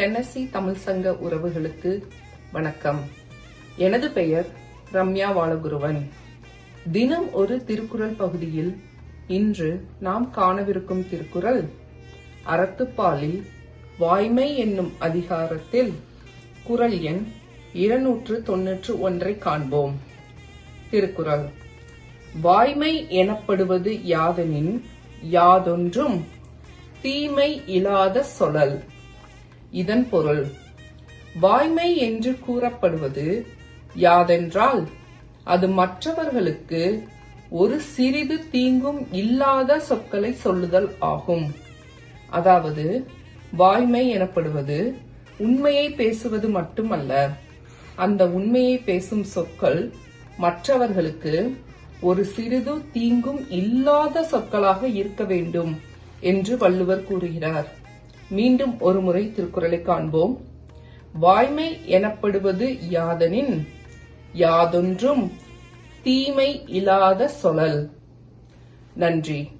Tennessee Tamil சங்க உறவுகளுக்கு வணக்கம். எனது பெயர் ரம்யா வாலகுருவன். தினம் ஒரு திருக்குறள் பகுதியில் இன்று நாம் காணவிருக்கும் திருக்குறள் அறத்துப்பாலில் வாய்மை என்னும் அதிகாரத்தில் குறள் எண் 291 காண்போம். திருக்குறள்: வாய்மை எனப்படுவது யாதெனின் யாதொன்றும் தீமை இலாத சொலல். இதன் பொருள், வாய்மை என்று கூறப்படுவது யாதென்றால் அது மற்றவர்களுக்கு ஒரு சிறிது தீங்கும் இல்லாத சொற்களை சொல்லுதல் ஆகும். அதாவது, வாய்மை எனப்படுவது உண்மையை பேசுவது மட்டுமல்ல, அந்த உண்மையை பேசும் சொற்கள் மற்றவர்களுக்கு ஒரு சிறிது தீங்கும் இல்லாத சொற்களாக இருக்க வேண்டும் என்று வள்ளுவர் கூறுகிறார். மீண்டும் ஒரு முறை திருக்குறளை காண்போம். வாய்மை எனப்படுவது யாதெனின் யாதொன்றும் தீமை இலாத சொலல். நன்றி.